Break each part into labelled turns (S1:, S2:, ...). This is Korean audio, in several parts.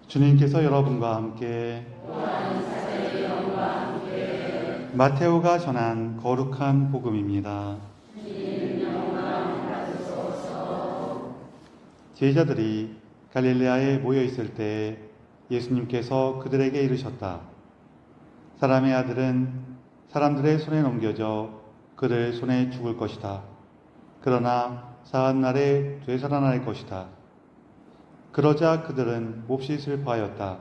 S1: 주님께서 여러분과 함께 마테오가 전한 거룩한 복음입니다. 제자들이 갈릴레아에 모여 있을 때 예수님께서 그들에게 이르셨다. 사람의 아들은 사람들의 손에 넘겨져 그들 손에 죽을 것이다. 그러나 사흘 날에 되살아날 것이다. 그러자 그들은 몹시 슬퍼하였다.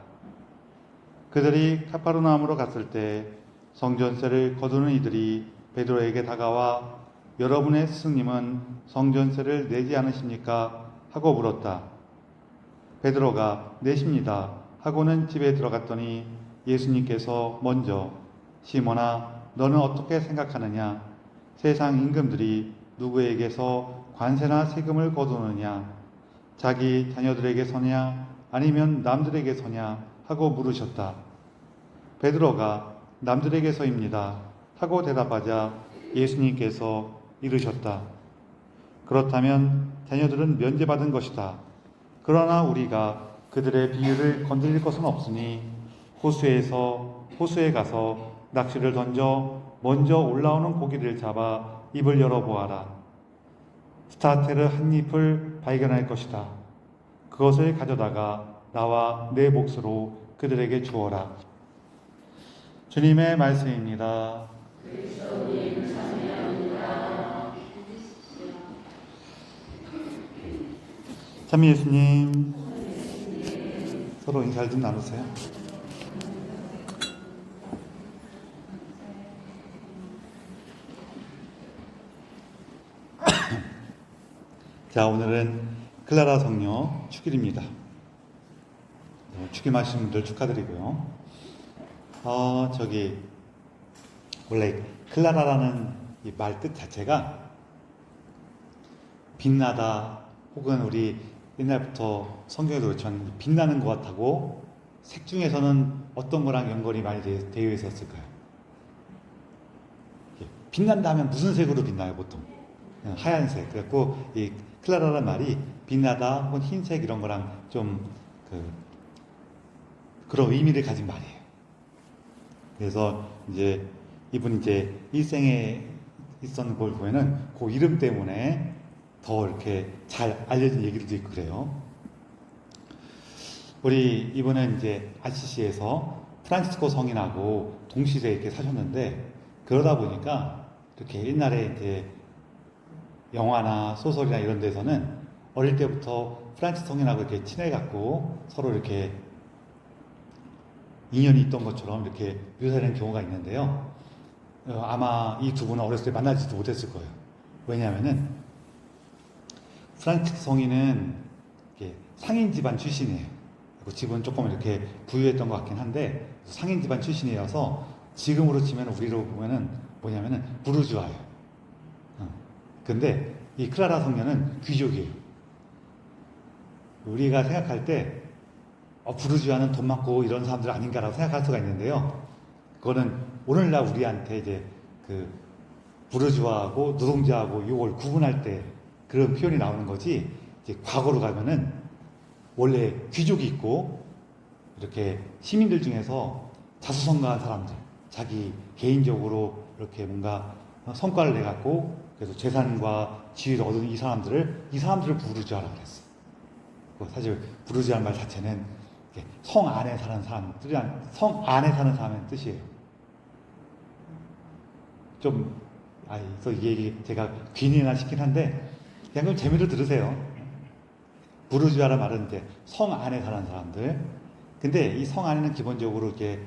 S1: 그들이 카파르나움으로 갔을 때 성전세를 거두는 이들이 베드로에게 다가와 여러분의 스승님은 성전세를 내지 않으십니까? 하고 물었다. 베드로가 내십니다 하고는 집에 들어갔더니 예수님께서 먼저 시몬아 너는 어떻게 생각하느냐? 세상 임금들이 누구에게서 관세나 세금을 거두느냐? 자기 자녀들에게서냐 아니면 남들에게서냐 하고 물으셨다. 베드로가 남들에게서입니다 하고 대답하자 예수님께서 이르셨다. 그렇다면 자녀들은 면제받은 것이다. 그러나 우리가 그들의 비유를 건드릴 것은 없으니 호수에 가서 낚시를 던져 먼저 올라오는 고기를 잡아 입을 열어보아라. 스타테르 한 잎을 발견할 것이다. 그것을 가져다가 나와 내 몫으로 그들에게 주어라. 주님의 말씀입니다. 참 예수님, 서로 인사를 좀 나누세요. 자, 오늘은 클라라 성녀 축일입니다. 축임하신 분들 축하드리고요. 원래 클라라라는 이 말 뜻 자체가 빛나다 혹은 우리 옛날부터 성경에도 그렇지만 빛나는 것 같다고 색 중에서는 어떤 거랑 연관이 많이 되어 있었을까요? 빛난다 하면 무슨 색으로 빛나요, 보통? 하얀색. 그래갖고 이 클라라라는 말이 빛나다 혹은 흰색 이런 거랑 좀 그런 의미를 가진 말이에요. 그래서 이제 이분이 이제 일생에 있었는 걸 보면은 그 이름 때문에 더 이렇게 잘 알려진 얘기도 있고 그래요. 우리 이분은 이제 아시시에서 프란치스코 성인하고 동시대에 이렇게 사셨는데 그러다 보니까 이렇게 옛날에 이제 영화나 소설이나 이런 데서는 어릴 때부터 프란치스 성인하고 이렇게 친해갖고 서로 이렇게 인연이 있던 것처럼 이렇게 묘사되는 경우가 있는데요. 아마 이 두 분은 어렸을 때 만나지도 못했을 거예요. 왜냐하면은 프란치스 성인은 이렇게 상인 집안 출신이에요. 그리고 집은 조금 이렇게 부유했던 것 같긴 한데 상인 집안 출신이어서 지금으로 치면 우리로 보면은 뭐냐면은 부르주아예요. 근데 이 클라라 성녀는 귀족이에요. 우리가 생각할 때 부르주아는 돈 많고 이런 사람들 아닌가라고 생각할 수가 있는데요. 그거는 오늘날 우리한테 이제 그 부르주아하고 노동자하고 이걸 구분할 때 그런 표현이 나오는 거지. 이제 과거로 가면은 원래 귀족이 있고 이렇게 시민들 중에서 자수성가한 사람들, 자기 개인적으로 이렇게 뭔가 성과를 내갖고 그래서 재산과 지위를 얻은 이 사람들을 부르주아라고 그랬어. 사실 부르주아라는 말 자체는 성 안에 사는 사람의 뜻이에요. 그래서 이 얘기 제가 괜히나 싶긴 한데 그냥 좀 재미로 들으세요. 부르주아라 말은 이제 성 안에 사는 사람들. 근데 이 성 안에는 기본적으로 이렇게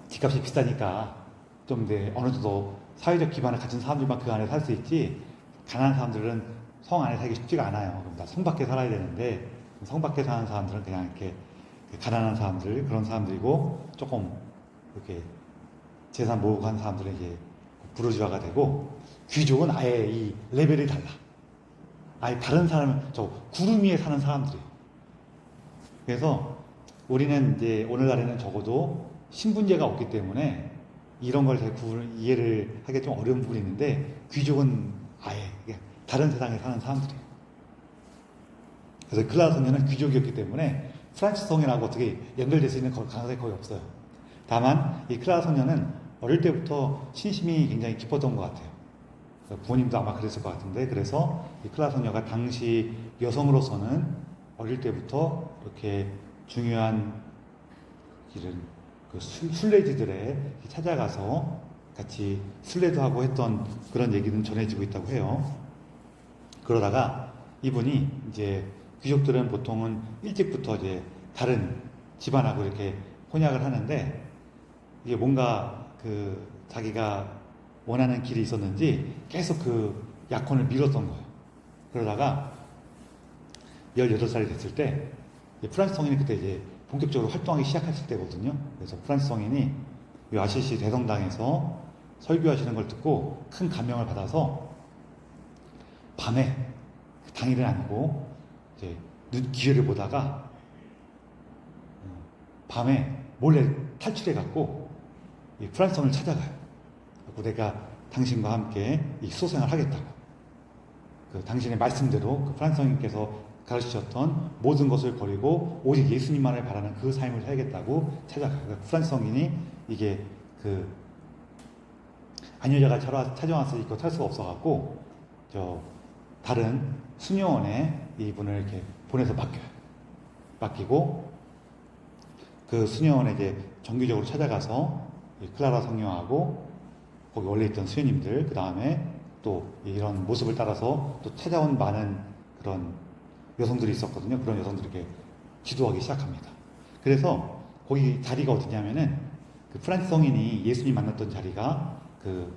S1: 집값이 비싸니까 좀 어느 정도 사회적 기반을 가진 사람들만 그 안에 살 수 있지. 가난한 사람들은 성 안에 살기 쉽지가 않아요. 그럼 다 성 밖에 살아야 되는데 성 밖에 사는 사람들은 그냥 이렇게 가난한 사람들 그런 사람들이고 조금 이렇게 재산 모으고 한 사람들은 이제 부르주아가 되고 귀족은 아예 이 레벨이 달라. 아예 다른 사람, 구름 위에 사는 사람들이에요. 그래서 우리는 이제 오늘날에는 적어도 신분제가 없기 때문에 이런 걸 잘 이해를 하기 좀 어려운 부분이 있는데 귀족은 아예 다른 세상에 사는 사람들이에요. 그래서 클라라 성녀는 귀족이었기 때문에 프란치스 성인하고 어떻게 연결될 수 있는 가능성이 거의 없어요. 다만 이 클라라 성녀는 어릴 때부터 신심이 굉장히 깊었던 것 같아요. 부모님도 아마 그랬을 것 같은데, 그래서 이 클라라 성녀가 당시 여성으로서는 어릴 때부터 이렇게 중요한 이런 그 순례지들에 찾아가서 같이 순례도 하고 했던 그런 얘기는 전해지고 있다고 해요. 그러다가 이분이 이제 귀족들은 보통은 일찍부터 이제 다른 집안하고 이렇게 혼약을 하는데, 이게 뭔가 그 자기가 원하는 길이 있었는지 계속 그 약혼을 미뤘던 거예요. 그러다가 18살이 됐을 때 프란스 성인이 그때 이제 본격적으로 활동하기 시작했을 때거든요. 그래서 프란스 성인이 이 아시시 대성당에서 설교하시는 걸 듣고 큰 감명을 받아서 밤에, 당일은 아니고 이제 기회를 보다가 밤에 몰래 탈출해 갖고 이 프란스 성을 찾아가요. 그리고 내가 당신과 함께 이 수생을 하겠다고. 그 당신의 말씀대로 그 프란스 성인께서 가르치셨던 모든 것을 버리고 오직 예수님만을 바라는 그 삶을 살겠다고 찾아가요. 그러니까 프란스 성인이 이게 그 안여자가 찾아왔으니 이거 탈 수가 없어갖고 다른 수녀원에 이분을 이렇게 보내서 맡기고 그 수녀원에 이제 정기적으로 찾아가서 클라라 성녀하고 거기 원래 있던 수녀님들, 그 다음에 또 이런 모습을 따라서 또 찾아온 많은 그런 여성들이 있었거든요. 그런 여성들에게 기도하기 시작합니다. 그래서 거기 자리가 어디냐면은 그 프란스 성인이 예수님 만났던 자리가 그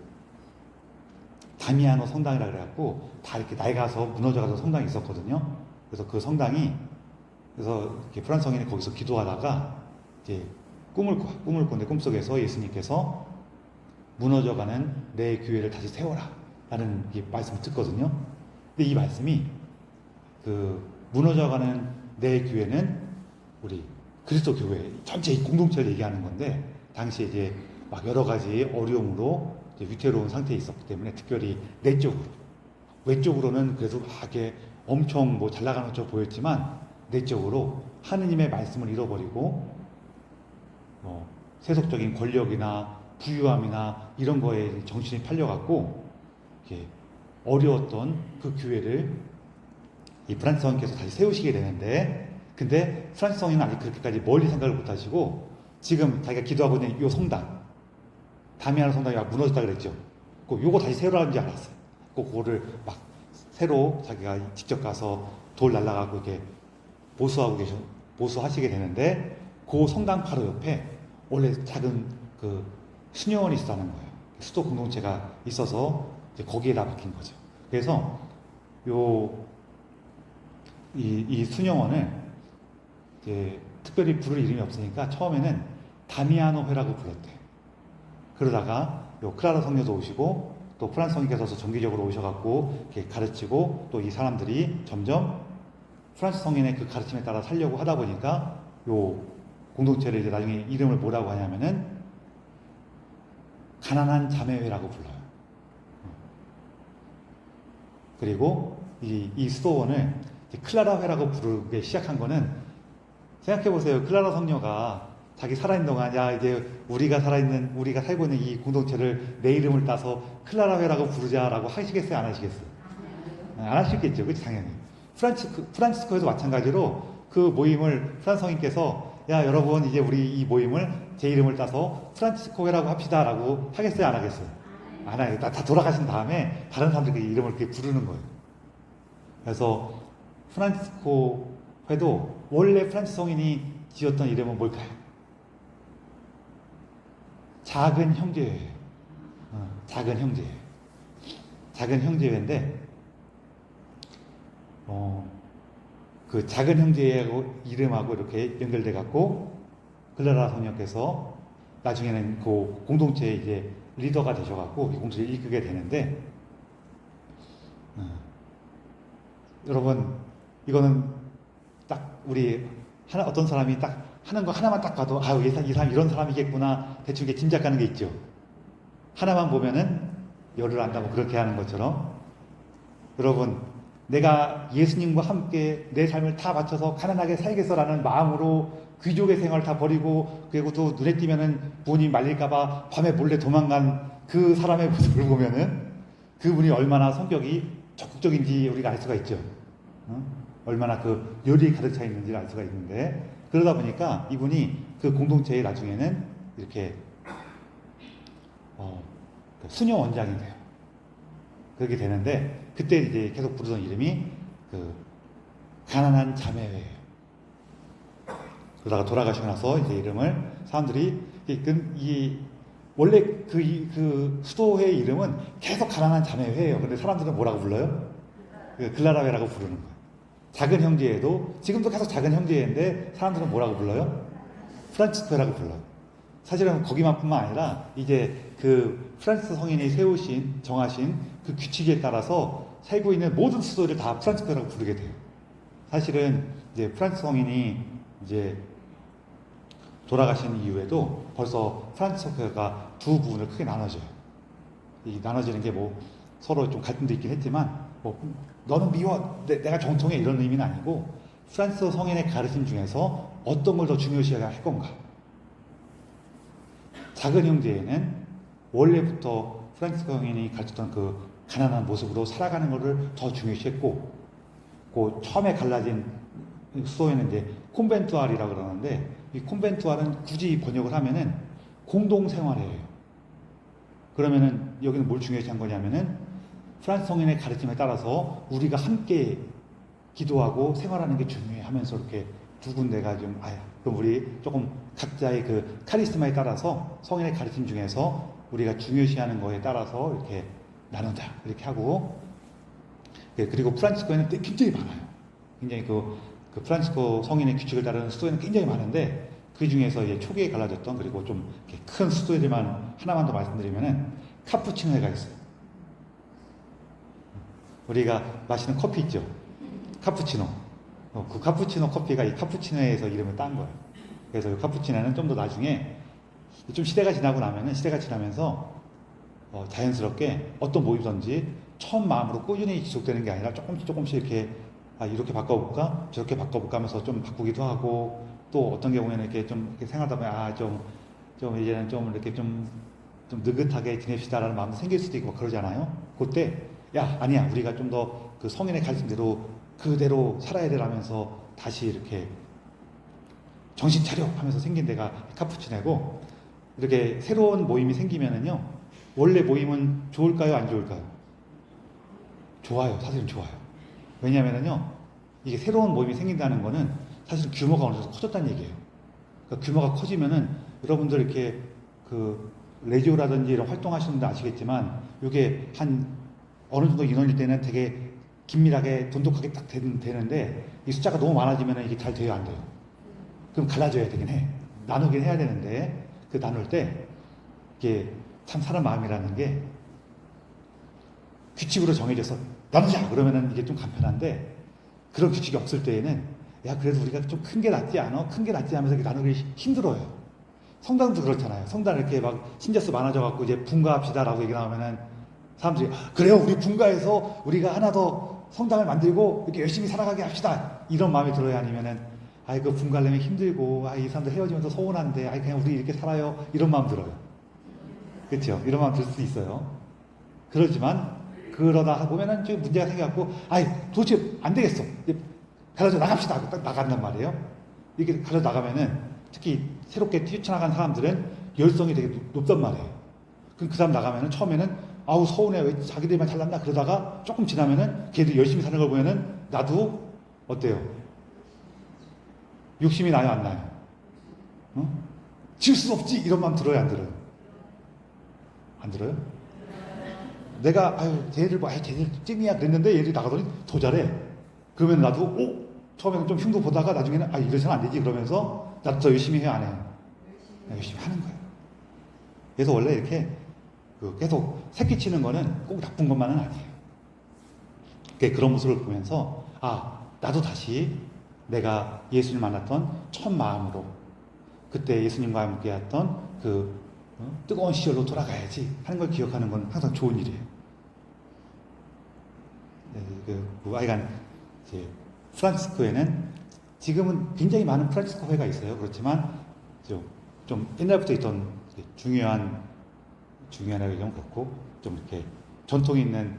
S1: 다미아노 성당이라 그래갖고 다 이렇게 낡아서 무너져가지고 성당이 있었거든요. 그래서 그 성당이, 그래서 이렇게 프란스 성인이 거기서 기도하다가 이제 꿈을 꾸는데 꿈속에서 예수님께서 무너져가는 내 교회를 다시 세워라 라는 이 말씀을 듣거든요. 근데 이 말씀이 그 무너져가는 내 교회는 우리 그리스도 교회 전체 이 공동체를 얘기하는 건데, 당시에 이제 막 여러 가지 어려움으로 이제 위태로운 상태에 있었기 때문에 특별히 내적으로, 외적으로는 그래도 이렇게 엄청 뭐 잘 나가는 것처럼 보였지만 내적으로 하느님의 말씀을 잃어버리고 세속적인 권력이나 부유함이나 이런 거에 정신이 팔려갖고 어려웠던 그 교회를 이 프란스 성인께서 다시 세우시게 되는데, 근데 프란스 성인은 아직 그렇게까지 멀리 생각을 못 하시고 지금 자기가 기도하고 있는 이 성당, 다미아노 성당이 막 무너졌다 그랬죠. 요거 다시 세우라는 줄 알았어요. 그거를 막 새로 자기가 직접 가서 돌 날라가고 이렇게 보수하시게 되는데, 그 성당 바로 옆에 원래 작은 그 수녀원이 있었다는 거예요. 수도 공동체가 있어서 이제 거기에다 박힌 거죠. 그래서 이 수녀원을 이제 특별히 부를 이름이 없으니까 처음에는 다미아노 회라고 불렀대요. 그러다가 클라라 성녀도 오시고 또 프란스 성인께서 정기적으로 오셔갖고 이렇게 가르치고, 또 이 사람들이 점점 프란스 성인의 그 가르침에 따라 살려고 하다 보니까 요 공동체를 이제 나중에 이름을 뭐라고 하냐면은 가난한 자매회라고 불러요. 그리고 이 수도원을 클라라 회라고 부르기 시작한 거는, 생각해보세요. 클라라 성녀가 자기 살아있는 동안, 야, 이제 우리가 살고 있는 이 공동체를 내 이름을 따서 클라라 회라고 부르자라고 하시겠어요? 안 하시겠어요? 안 하시겠죠. 그치, 당연히. 프란치스코에도 마찬가지로 그 모임을 프란스 성인께서, 야, 여러분, 이제 우리 이 모임을 제 이름을 따서 프란치스코 회라고 합시다라고 하겠어요? 안 하겠어요? 안 해요. 다 돌아가신 다음에 다른 사람들이 이름을 이렇게 부르는 거예요. 그래서 프란치스코 회도 원래 프란치스 성인이 지었던 이름은 뭘까요? 작은 형제회예요. 작은 형제회. 작은 형제회인데, 그 작은 형제하고 이름하고 이렇게 연결돼 갖고 클라라 성녀께서 나중에는 그 공동체의 이제 리더가 되셔갖고 이 공동체를 이끌게 되는데, 여러분, 이거는 딱 우리 어떤 사람이 딱 하는 거 하나만 딱 봐도 아유, 이 사람 이런 사람이겠구나 대충 이게 짐작가는 게 있죠. 하나만 보면은 열을 안다고 그렇게 하는 것처럼, 여러분, 내가 예수님과 함께 내 삶을 다 바쳐서 가난하게 살겠어라는 마음으로 귀족의 생활을 다 버리고, 그리고 또 눈에 띄면은 부모님이 말릴까봐 밤에 몰래 도망간 그 사람의 모습을 보면은 그분이 얼마나 성격이 적극적인지 우리가 알 수가 있죠. 얼마나 그 열이 가득 차 있는지를 알 수가 있는데, 그러다 보니까 이분이 그 공동체의 나중에는 이렇게 수녀 원장이 돼요. 그렇게 되는데, 그때 이제 계속 부르던 이름이 그 가난한 자매회예요. 그러다가 돌아가시고 나서 이제 이름을 사람들이 원래 그 수도회의 이름은 계속 가난한 자매회예요. 근데 사람들은 뭐라고 불러요? 글라라회라고 부르는 거예요. 작은 형제회도 지금도 계속 작은 형제회인데 사람들은 뭐라고 불러요? 프란치스코회라고 불러요. 사실은 거기만뿐만 아니라 이제 그 프란치스 성인이 정하신 그 규칙에 따라서 살고 있는 모든 수도를 다 프란치스코회라고 부르게 돼요. 사실은 이제 프란치스 성인이 이제 돌아가신 이후에도 벌써 프란치스코회가 두 부분을 크게 나눠져요. 이 나눠지는 게 뭐 서로 좀 갈등도 있긴 했지만, 뭐 너는 미워, 내가 정통해 이런 의미는 아니고, 프란치스 성인의 가르침 중에서 어떤 걸 더 중요시해야 할 건가. 작은 형제에는 원래부터 프란치스 성인이 가르쳤던 그 가난한 모습으로 살아가는 것을 더 중요시했고, 그 처음에 갈라진 수도에는 이제 콘벤투알이라고 그러는데, 이 콘벤투알은 굳이 번역을 하면은 공동생활이에요. 그러면은 여기는 뭘 중요시한 거냐면은 프란치스 성인의 가르침에 따라서 우리가 함께 기도하고 생활하는 게 중요해 하면서 이렇게 두 군데가 좀, 그럼 우리 조금 각자의 그 카리스마에 따라서 성인의 가르침 중에서 우리가 중요시하는 거에 따라서 이렇게 나누자. 이렇게 하고, 그리고 프란치스코에는 굉장히 많아요. 굉장히 그 프란치스코 성인의 규칙을 따르는 수도에는 굉장히 많은데, 그 중에서 이제 초기에 갈라졌던, 그리고 좀 큰 수도들만 하나만 더 말씀드리면은 카푸치노회가 있어요. 우리가 마시는 커피 있죠? 카푸치노. 그 카푸치노 커피가 이 카푸치노에서 이름을 딴 거예요. 그래서 이 카푸치노는 좀 더 나중에 좀 시대가 지나면서 자연스럽게 어떤 모임이든지 처음 마음으로 꾸준히 지속되는 게 아니라 조금씩 이렇게 이렇게 바꿔볼까? 저렇게 바꿔볼까 하면서 좀 바꾸기도 하고, 또 어떤 경우에는 이렇게 좀 이렇게 생각하다 보면 좀 이제는 좀 이렇게 좀 느긋하게 지냅시다라는 마음도 생길 수도 있고 그러잖아요. 그때 아니야, 우리가 좀 더 그 성인의 가르침대로 그대로 살아야 되라면서 다시 이렇게 정신 차려 하면서 생긴 데가 카푸치노고, 이렇게 새로운 모임이 생기면은요, 원래 모임은 좋을까요, 안 좋을까요? 좋아요. 사실은 좋아요. 왜냐면은요, 이게 새로운 모임이 생긴다는 거는 사실 규모가 어느 정도 커졌다는 얘기예요. 그러니까 규모가 커지면은 여러분들 이렇게 그 레지오라든지 이런 활동하시는 분들 아시겠지만, 이게 한 어느 정도 인원일 때는 되게 긴밀하게 돈독하게 딱 되는데, 이 숫자가 너무 많아지면 이게 잘 돼요, 안 돼요? 그럼 갈라져야 되긴 해. 나누긴 해야 되는데, 그 나눌 때 이게 참 사람 마음이라는 게 규칙으로 정해져서 나누자 그러면은 이게 좀 간편한데, 그런 규칙이 없을 때에는 그래도 우리가 좀 큰 게 낫지 않아? 큰 게 낫지 하면서 나누기 힘들어요. 성당도 그렇잖아요. 성당 이렇게 막 신자수 많아져갖고 이제 분가합시다라고 얘기 나오면은 사람들이 그래요, 우리 분가해서 우리가 하나 더 성당을 만들고 이렇게 열심히 살아가게 합시다, 이런 마음이 들어야, 아니면은 그 분가하려면 힘들고 이 사람들 헤어지면서 서운한데 그냥 우리 이렇게 살아요, 이런 마음 들어요. 그렇죠? 이런 마음 들 수도 있어요. 그러지만 그러다 보면은 좀 문제가 생겨갖고 도대체 안 되겠어, 갈라져 나갑시다 하고 딱 나간단 말이에요. 이렇게 갈라져 나가면은 특히 새롭게 뛰쳐나간 사람들은 열성이 되게 높단 말이에요. 그럼 그 사람 나가면은 처음에는 서운해, 왜 자기들만 잘났나, 그러다가 조금 지나면은 걔들 열심히 사는 걸 보면은 나도 어때요? 욕심이 나요, 안 나요? 질 수 없지, 이런 마음 들어요, 안 들어요? 안 들어요? 내가 쟤들 쟤들 찜이야 그랬는데 얘들이 나가더니 더 잘해. 그러면 나도 처음에는 좀 흉도 보다가 나중에는 이래서는 안 되지 그러면서 나도 더 열심히 해요, 안 해요? 열심히 하는 거예요. 그래서 원래 이렇게 계속 새끼치는 거는 꼭 나쁜 것만은 아니에요. 그런 모습을 보면서 나도 다시 내가 예수님 만났던 첫 마음으로, 그때 예수님과 함께 했던 그 뜨거운 시절로 돌아가야지 하는 걸 기억하는 건 항상 좋은 일이에요. 하여간 이제 프란치스코에는 지금은 굉장히 많은 프란치스코 회가 있어요. 그렇지만 좀 옛날부터 있던 중요하게 좀 그렇고 좀 이렇게 전통이 있는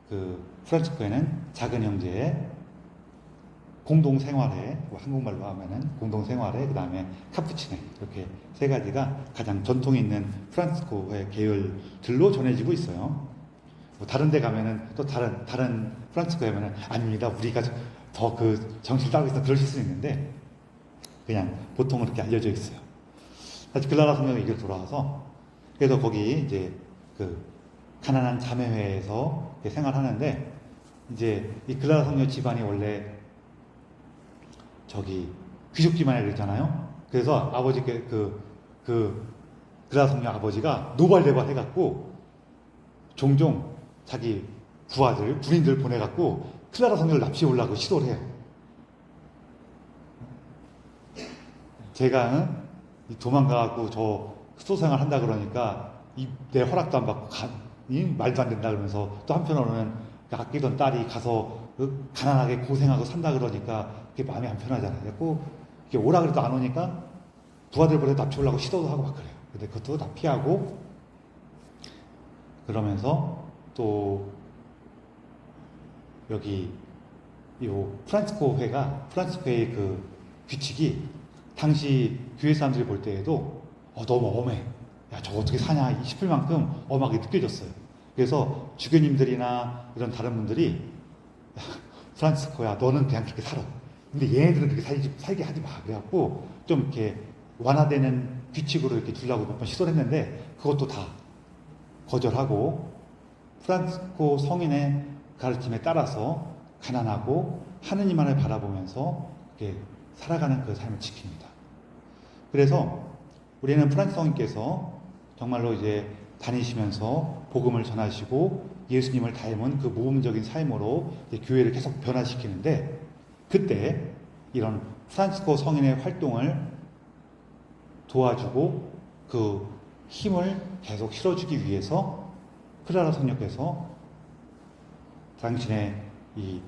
S1: 그 프란치스코에는 작은 형제의 공동 생활에, 한국말로 하면은 공동 생활에, 그 다음에 카푸치네, 이렇게 세 가지가 가장 전통이 있는 프란치스코의 계열들로 전해지고 있어요. 뭐 다른 데 가면은 또 다른 프란치스코에 가면은 아닙니다, 우리가 더 그 정신을 따르고 있어, 그러실 수 있는데 그냥 보통은 그렇게 알려져 있어요. 다시 글라라 성경 얘기로 돌아와서, 그래서 거기 이제 그 가난한 자매회에서 생활하는데, 이제 이 글라라 성경 집안이 원래 귀족 집안이라고 그랬잖아요. 그래서 아버지께 글라라 성경 아버지가 노발대발 해갖고 종종 자기 군인들 보내갖고 클라라 성경을 납치하려고 시도를 해요. 제가 도망가갖고 저 수도생활 한다 그러니까 내 허락도 안 받고 말도 안 된다 그러면서, 또 한편으로는 아끼던 딸이 가서 가난하게 고생하고 산다 그러니까 그게 마음이 안 편하잖아요. 그래서 오라 그래도 안 오니까 부하들 보내 납치하려고 시도도 하고 막 그래요. 근데 그것도 다 피하고, 그러면서 또 여기 프란치스코회의 그 규칙이 당시 교회 사람들이 볼 때에도 너무 엄해. 야, 저거 어떻게 사냐 싶을 만큼 엄하게 느껴졌어요. 그래서 주교님들이나 이런 다른 분들이, 프란치스코야, 너는 그냥 그렇게 살아. 근데 얘네들은 그렇게 살게 하지 마. 그래갖고 좀 이렇게 완화되는 규칙으로 이렇게 주려고 몇 번 시도를 했는데 그것도 다 거절하고, 프란치스코 성인의 가르침에 따라서 가난하고 하느님만을 바라보면서 이렇게 살아가는 그 삶을 지킵니다. 그래서 우리는 프란치스 성인께서 정말로 이제 다니시면서 복음을 전하시고 예수님을 닮은 그 모범적인 삶으로 교회를 계속 변화시키는데, 그때 이런 프란치스코 성인의 활동을 도와주고 그 힘을 계속 실어주기 위해서 클라라 성녀께서 당신의 이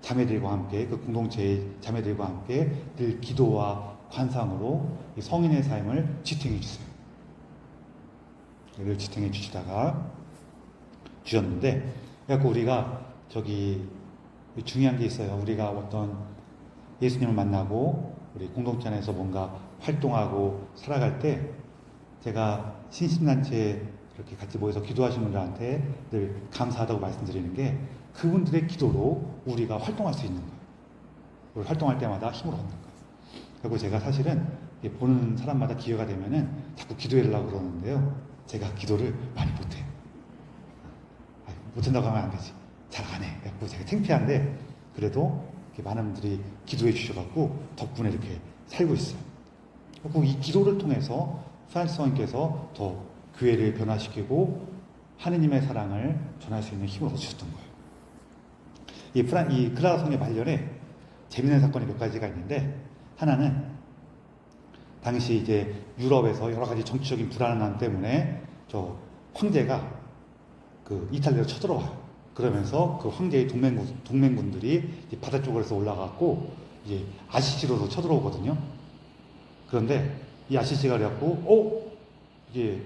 S1: 자매들과 함께, 그 공동체의 자매들과 함께 늘 기도와 관상으로 이 성인의 삶을 지탱해 주세요. 늘 지탱해 주셨는데, 그래서 우리가 중요한 게 있어요. 우리가 어떤 예수님을 만나고 우리 공동체 안에서 뭔가 활동하고 살아갈 때, 제가 신심단체 이렇게 같이 모여서 기도하시는 분들한테 늘 감사하다고 말씀드리는 게, 그분들의 기도로 우리가 활동할 수 있는 거예요. 우리 활동할 때마다 힘을 얻는 거예요. 그리고 제가 사실은 보는 사람마다 기회가 되면은 자꾸 기도해달라고 그러는데요, 제가 기도를 많이 못해요. 못한다고 하면 안 되지. 잘 안 해. 그래서 제가 창피한데, 그래도 많은 분들이 기도해 주셔갖고 덕분에 이렇게 살고 있어요. 그리고 이 기도를 통해서 프란치스 성인께서 더 교회를 변화시키고 하느님의 사랑을 전할 수 있는 힘을 얻으셨던 거예요. 이 클라라 성녀 말년에 재미있는 사건이 몇 가지가 있는데, 하나는 당시 이제 유럽에서 여러 가지 정치적인 불안함 때문에 황제가 그 이탈리아로 쳐들어와요. 그러면서 그 황제의 동맹군들이 바다 쪽으로 올라가고 이제 아시시로도 쳐들어오거든요. 그런데 이 아시시가 그래갖고 이게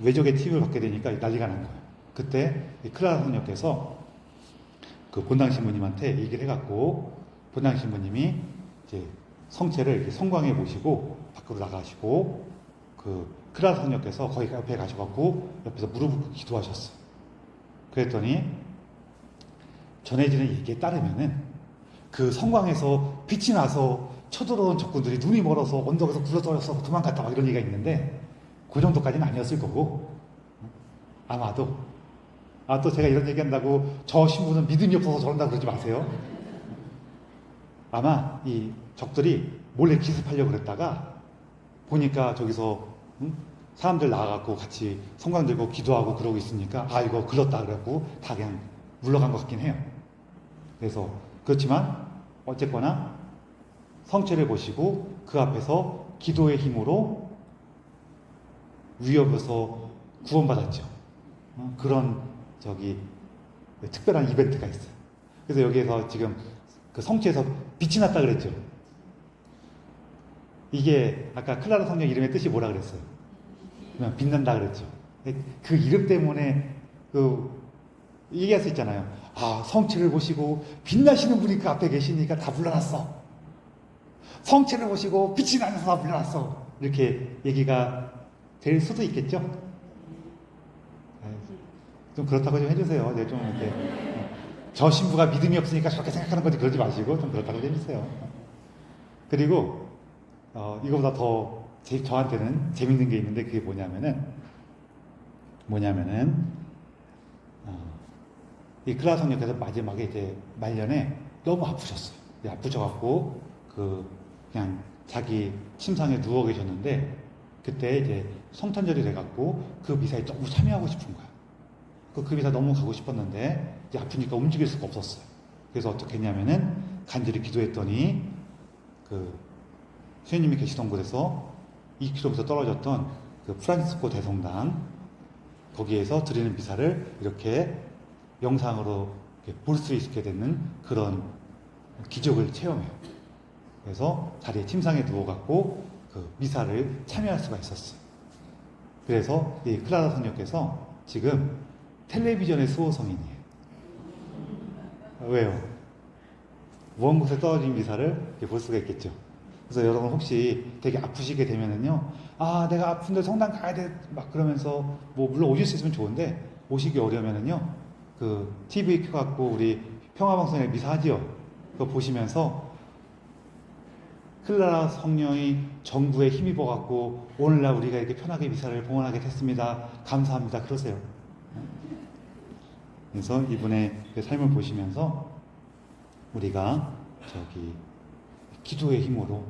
S1: 외적의 팁을 받게 되니까 난리가 난 거예요. 그때 클라라 성녀께서 그 본당 신부님한테 얘기를 해갖고, 본당 신부님이 이제 성체를 이렇게 성광에 모시고 밖으로 나가시고, 그 클라라 성녀께서 거기 옆에 가셔갖고 옆에서 무릎을 꿇고 기도하셨어요. 그랬더니 전해지는 얘기에 따르면은 그 성광에서 빛이 나서 쳐들어온 적군들이 눈이 멀어서 언덕에서 굴러떨어져서 도망갔다 막 이런 얘기가 있는데, 그 정도까지는 아니었을 거고, 아마도 또 제가 이런 얘기한다고 저 신부는 믿음이 없어서 저런다 그러지 마세요. 아마 이 적들이 몰래 기습하려고 그랬다가 보니까 저기서 사람들 나와갖고 같이 성광 들고 기도하고 그러고 있으니까 이거 글렀다 그래갖고 다 그냥 물러간 것 같긴 해요. 그래서 그렇지만 어쨌거나 성체를 보시고 그 앞에서 기도의 힘으로 위협에서 구원받았죠. 그런 특별한 이벤트가 있어요. 그래서 여기에서 지금 그 성취에서 빛이 났다 그랬죠. 이게 아까 클라라 성령 이름의 뜻이 뭐라 그랬어요? 그냥 빛난다 그랬죠. 그 이름 때문에 그 얘기할 수 있잖아요. 아, 성취를 보시고 빛나시는 분이 그 앞에 계시니까 다 불러놨어. 성취를 보시고 빛이 나면서 다 불러놨어. 이렇게 얘기가 될 수도 있겠죠. 좀 그렇다고 좀 해주세요. 네, 좀 이렇게 저 신부가 믿음이 없으니까 저렇게 생각하는 거지 그러지 마시고 좀 그렇다고 좀 해주세요. 그리고 이거보다 더 저한테는 재밌는 게 있는데 그게 뭐냐면은 이 클라라 성령께서 마지막에 이제 말년에 너무 아프셨어요. 아프셔갖고 그냥 자기 침상에 누워 계셨는데 그때 이제 성탄절이 돼갖고 그 미사에 너무 참여하고 싶은 거야. 그 미사 너무 가고 싶었는데 이제 아프니까 움직일 수가 없었어요. 그래서 어떻게 했냐면은 간절히 기도했더니 그 수녀님이 계시던 곳에서 2km 떨어졌던 그 프란치스코 대성당 거기에서 드리는 미사를 이렇게 영상으로 볼 수 있게 되는 그런 기적을 체험해요. 그래서 자리에 침상에 누워갖고 그 미사를 참여할 수가 있었어요. 그래서 이 클라라 성녀께서 지금 텔레비전의 수호성인이에요. 왜요? 먼 곳에 떨어진 미사를 볼 수가 있겠죠. 그래서 여러분 혹시 되게 아프시게 되면은요, 아, 내가 아픈데 성당 가야 돼. 막 그러면서, 뭐, 물론 오실 수 있으면 좋은데, 오시기 어려우면은요, 그, TV 켜갖고 우리 평화방송에 미사하지요. 그거 보시면서, 클라라 성령이 정부에 힘입어갖고, 오늘날 우리가 이렇게 편하게 미사를 봉헌하게 됐습니다. 감사합니다. 그러세요. 그래서 이분의 그 삶을 보시면서, 우리가 기도의 힘으로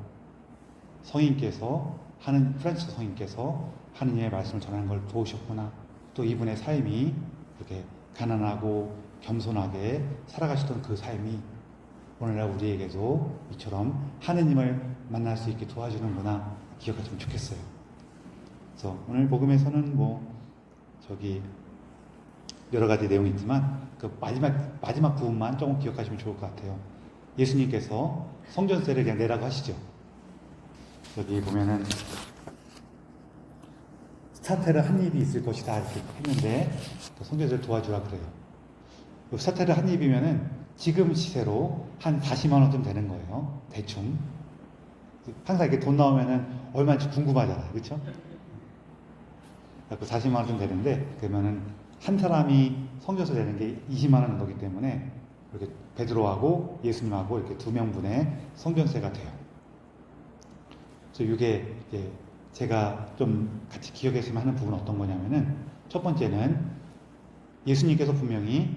S1: 프란치스코 성인께서 하느님의 말씀을 전하는 걸 도우셨구나. 또 이분의 삶이 이렇게 가난하고 겸손하게 살아가시던 그 삶이 오늘날 우리에게도 이처럼 하느님을 만날 수 있게 도와주는구나 기억하시면 좋겠어요. 그래서 오늘 복음에서는 여러 가지 내용이 있지만 그 마지막 부분만 조금 기억하시면 좋을 것 같아요. 예수님께서 성전세를 그냥 내라고 하시죠. 여기 보면은 스타테르 한 입이 있을 것이다 이렇게 했는데 성전세를 도와주라 그래요. 스타테르 한 입이면은 지금 시세로 한 40만 원쯤 되는 거예요. 대충. 항상 이렇게 돈 나오면은 얼마인지 궁금하잖아요. 그렇죠? 40만 원쯤 되는데 그러면은 한 사람이 성전세 내는 게 20만 원 정도기 때문에 이렇게 베드로하고 예수님하고 이렇게 2명분의 성전세가 돼요. 그래서 이게 이제 제가 좀 같이 기억했으면 하는 부분은 어떤 거냐면은 첫 번째는 예수님께서 분명히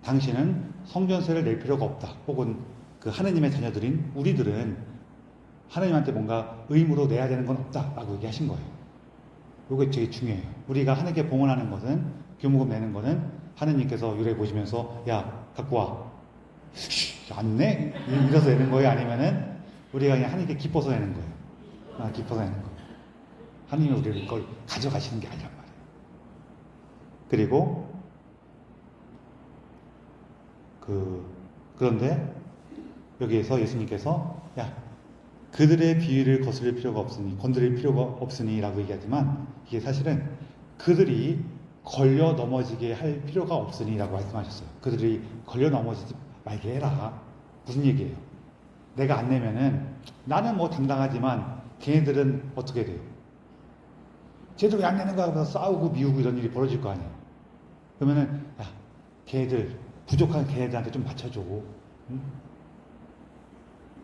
S1: 당신은 성전세를 낼 필요가 없다. 혹은 그 하느님의 자녀들인 우리들은 하느님한테 뭔가 의무로 내야 되는 건 없다라고 얘기하신 거예요. 이게 되게 중요해요. 우리가 하느님께 봉헌하는 것은 교무금 내는 거는 하느님께서 유래 보시면서 야 갖고 와 안 내? 이래서 내는 거예요? 아니면은 우리가 그냥 하느님께 기뻐서 내는 거예요? 기뻐서 내는 거예요. 하느님이 우리를 그걸 가져가시는 게 아니란 말이에요. 그리고 그런데 여기에서 예수님께서 야 그들의 비위를 건드릴 필요가 없으니 라고 얘기하지만 이게 사실은 그들이 걸려 넘어지게 할 필요가 없으니 라고 말씀하셨어요. 그들이 걸려 넘어지지 말게 해라. 무슨 얘기예요? 내가 안 내면은 나는 뭐 당당하지만 걔네들은 어떻게 돼요? 쟤들 왜 안 내는 거야? 하면서 싸우고 미우고 이런 일이 벌어질 거 아니에요. 그러면은 야 걔네들 부족한 걔네들한테 좀 맞춰줘. 응?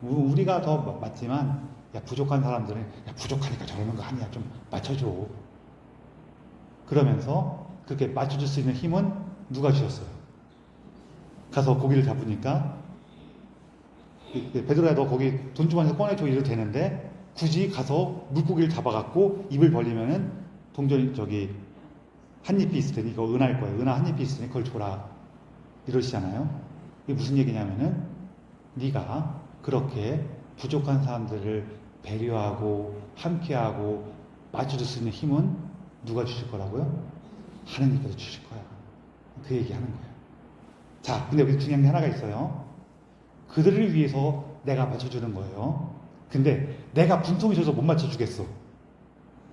S1: 우리가 더 맞지만 야 부족한 사람들은 야 부족하니까 저러는 거 아니야. 좀 맞춰줘. 그러면서 그렇게 맞춰줄 수 있는 힘은 누가 주셨어요? 가서 고기를 잡으니까 베드로야 너 거기 돈주머니에서 꺼내줘 이래도 되는데 굳이 가서 물고기를 잡아갖고 입을 벌리면은 한 입이 있을 테니 그거 은할 거예요. 은하 한 입이 있을 테니 그걸 줘라 이러시잖아요. 이게 무슨 얘기냐면은 네가 그렇게 부족한 사람들을 배려하고 함께하고 맞춰줄 수 있는 힘은 누가 주실 거라고요? 하느님께서 주실 거야. 그 얘기하는 거예요. 자, 근데 여기 중요한 게 하나가 있어요. 그들을 위해서 내가 맞춰주는 거예요. 근데 내가 분통이 져서 못 맞춰주겠어.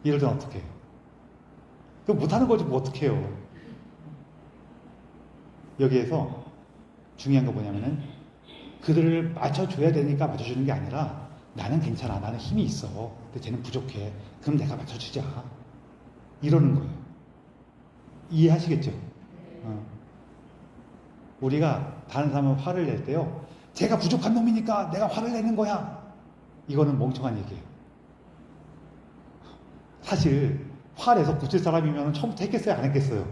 S1: 이럴 땐 어떻게 해요? 그거 못하는 거지 뭐 어떻게 해요. 여기에서 중요한 거 뭐냐면은 그들을 맞춰줘야 되니까 맞춰주는 게 아니라 나는 괜찮아. 나는 힘이 있어. 근데 쟤는 부족해. 그럼 내가 맞춰주자. 이러는 거예요. 이해하시겠죠? 우리가 다른 사람은 화를 낼 때요. 제가 부족한 놈이니까 내가 화를 내는 거야. 이거는 멍청한 얘기예요. 사실 화내서 고칠 사람이면 처음부터 했겠어요? 안 했겠어요?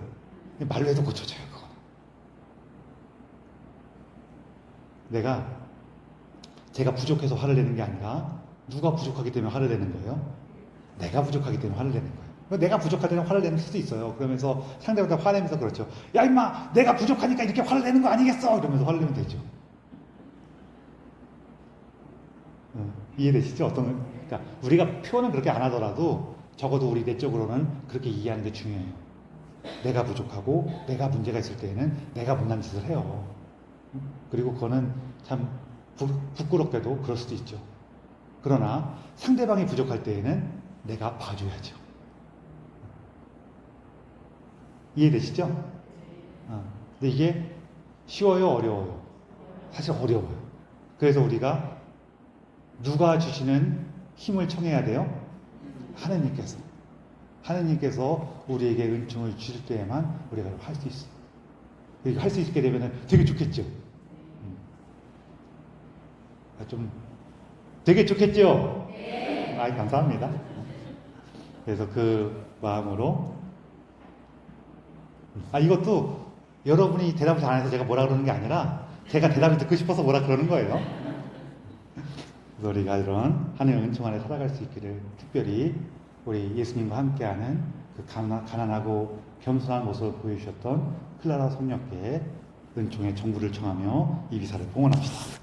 S1: 말로 해도 고쳐져요. 그거. 제가 부족해서 화를 내는 게 아니라 누가 부족하기 때문에 화를 내는 거예요? 내가 부족하기 때문에 화를 내는 거예요. 내가 부족할 때는 화를 내는 수도 있어요. 그러면서 상대방한테 화내면서 그렇죠. 야 임마 내가 부족하니까 이렇게 화를 내는 거 아니겠어? 이러면서 화를 내면 되죠. 이해되시죠? 그러니까 우리가 표현은 그렇게 안 하더라도 적어도 우리 내적으로는 그렇게 이해하는 게 중요해요. 내가 부족하고 내가 문제가 있을 때에는 내가 못난 짓을 해요. 그리고 그거는 참 부끄럽게도 그럴 수도 있죠. 그러나 상대방이 부족할 때에는 내가 봐줘야죠. 이해되시죠? 근데 이게 쉬워요? 어려워요? 사실 어려워요. 그래서 우리가 누가 주시는 힘을 청해야 돼요? 하느님께서. 하느님께서 우리에게 은총을 주실 때에만 우리가 할 수 있어요. 할 수 있게 되면 되게 좋겠죠? 좀 되게 좋겠죠? 네. 감사합니다. 그래서 그 마음으로 이것도 여러분이 대답을 잘 안 해서 제가 뭐라 그러는 게 아니라 제가 대답을 듣고 싶어서 뭐라 그러는 거예요. 그래서 우리가 이런 하늘의 은총 안에 살아갈 수 있기를 특별히 우리 예수님과 함께하는 그 가난하고 겸손한 모습을 보여주셨던 클라라 성녀께 은총의 정부를 청하며 이 비사를 봉헌합시다.